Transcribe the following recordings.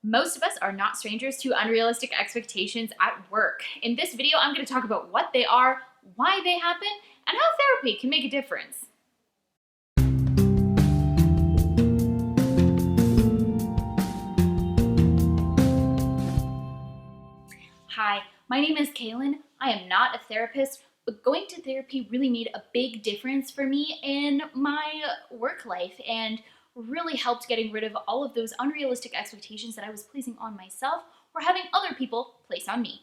Most of us are not strangers to unrealistic expectations at work. In this video, I'm going to talk about what they are, why they happen, and how therapy can make a difference. Hi, my name is Caylyn. I am not a therapist, but going to therapy really made a big difference for me in my work life and really helped getting rid of all of those unrealistic expectations that I was placing on myself or having other people place on me.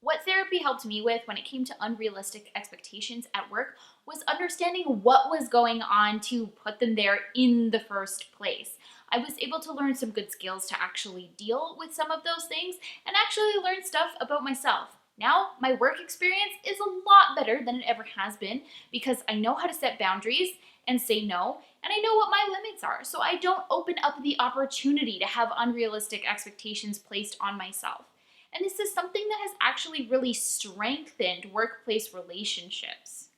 What therapy helped me with when it came to unrealistic expectations at work was understanding what was going on to put them there in the first place. I was able to learn some good skills to actually deal with some of those things and actually learn stuff about myself. Now, my work experience is a lot better than it ever has been because I know how to set boundaries and say no, and I know what my limits are, so I don't open up the opportunity to have unrealistic expectations placed on myself. And this is something that has actually really strengthened workplace relationships.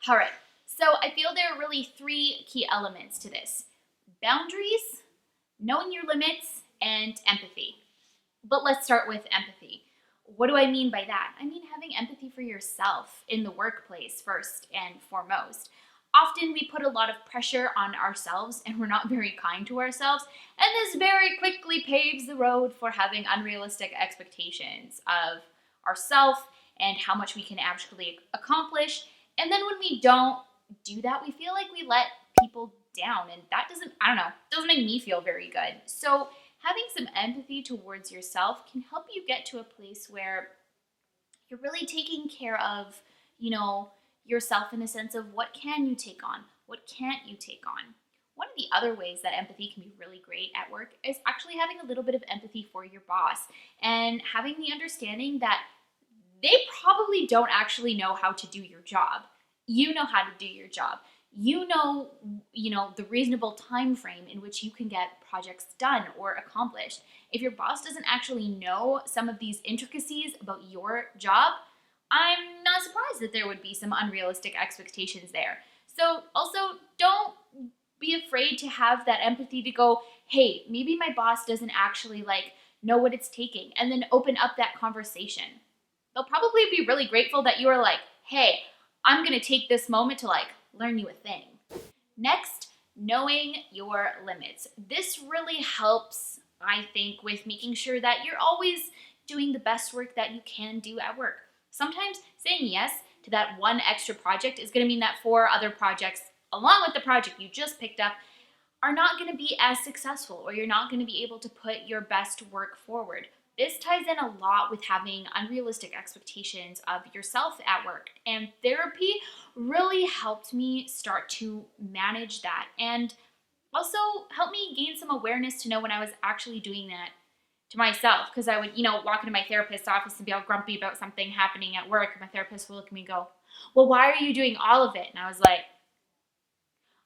All right, so I feel there are really three key elements to this: boundaries, knowing your limits, and empathy. But let's start with empathy. What do I mean by that? I mean having empathy for yourself in the workplace first and foremost. Often we put a lot of pressure on ourselves and we're not very kind to ourselves, and this very quickly paves the road for having unrealistic expectations of ourselves and how much we can actually accomplish. And then when we don't do that, we feel like we let people down, and that doesn't make me feel very good. So having some empathy towards yourself can help you get to a place where you're really taking care of, yourself in the sense of what can you take on, what can't you take on. One of the other ways that empathy can be really great at work is actually having a little bit of empathy for your boss and having the understanding that they probably don't actually know how to do your job. You know how to do your job. You know, the reasonable time frame in which you can get projects done or accomplished. If your boss doesn't actually know some of these intricacies about your job, I'm not surprised that there would be some unrealistic expectations there. So also, don't be afraid to have that empathy to go, hey, maybe my boss doesn't actually know what it's taking, and then open up that conversation. They'll probably be really grateful that you are like, hey, I'm gonna take this moment to learn you a thing. Next, knowing your limits. This really helps, I think, with making sure that you're always doing the best work that you can do at work. Sometimes saying yes to that one extra project is going to mean that 4 other projects, along with the project you just picked up, are not going to be as successful, or you're not going to be able to put your best work forward. This ties in a lot with having unrealistic expectations of yourself at work, and therapy really helped me start to manage that and also helped me gain some awareness to know when I was actually doing that to myself, because I would, walk into my therapist's office and be all grumpy about something happening at work, and my therapist would look at me and go, well, why are you doing all of it? And I was like,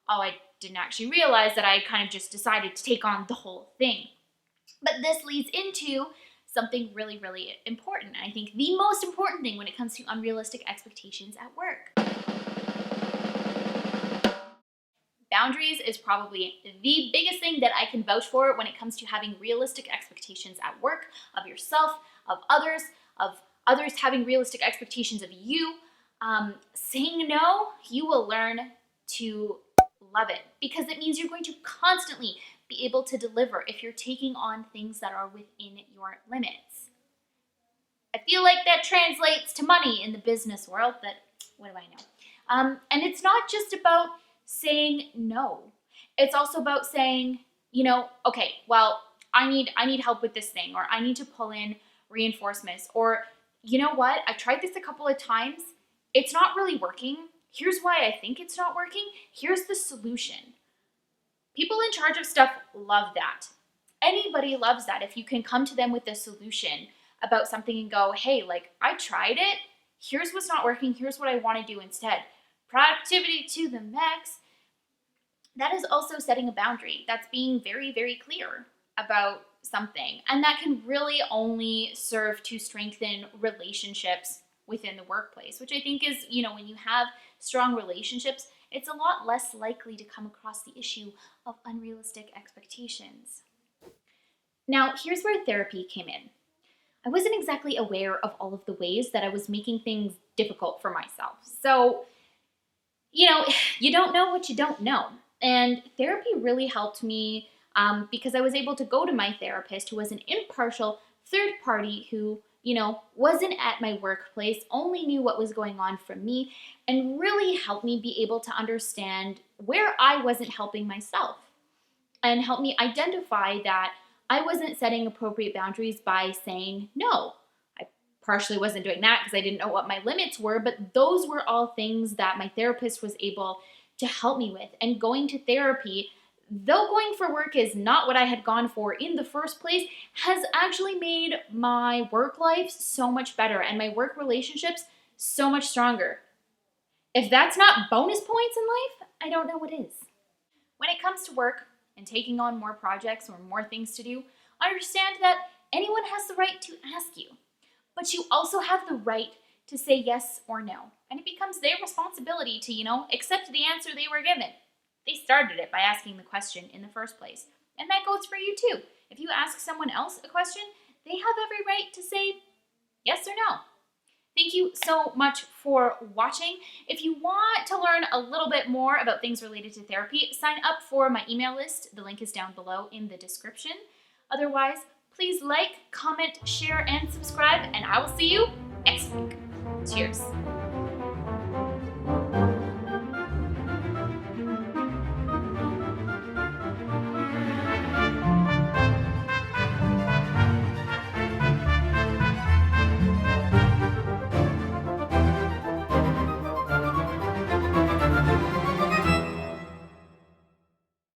oh, I didn't actually realize that I kind of just decided to take on the whole thing. But this leads into something really, really important. I think the most important thing when it comes to unrealistic expectations at work. Boundaries is probably the biggest thing that I can vouch for when it comes to having realistic expectations at work, of yourself, of others having realistic expectations of you. Saying no, you will learn to love it, because it means you're going to constantly be able to deliver if you're taking on things that are within your limits. I feel like that translates to money in the business world, but what do I know? And it's not just about saying no. It's also about saying, okay, well, I need help with this thing, or I need to pull in reinforcements, or you know what? I've tried this a couple of times. It's not really working. Here's why I think it's not working. Here's the solution. People in charge of stuff love that. Anybody loves that if you can come to them with a solution about something and go, hey, I tried it. Here's what's not working. Here's what I want to do instead. Productivity to the max. That is also setting a boundary. That's being very, very clear about something. And that can really only serve to strengthen relationships within the workplace, which I think is, when you have strong relationships, it's a lot less likely to come across the issue of unrealistic expectations. Now, here's where therapy came in. I wasn't exactly aware of all of the ways that I was making things difficult for myself. So, you don't know what you don't know. And therapy really helped me because I was able to go to my therapist, who was an impartial third party who, wasn't at my workplace, only knew what was going on from me, and really helped me be able to understand where I wasn't helping myself and helped me identify that I wasn't setting appropriate boundaries by saying no. I partially wasn't doing that because I didn't know what my limits were, but those were all things that my therapist was able to help me with. And going to therapy, though going for work is not what I had gone for in the first place, has actually made my work life so much better and my work relationships so much stronger. If that's not bonus points in life, I don't know what is. When it comes to work and taking on more projects or more things to do, I understand that anyone has the right to ask you, but you also have the right to say yes or no. And it becomes their responsibility to, accept the answer they were given. They started it by asking the question in the first place. And that goes for you too. If you ask someone else a question, they have every right to say yes or no. Thank you so much for watching. If you want to learn a little bit more about things related to therapy, sign up for my email list. The link is down below in the description. Otherwise, please like, comment, share, and subscribe, and I will see you next week. Cheers.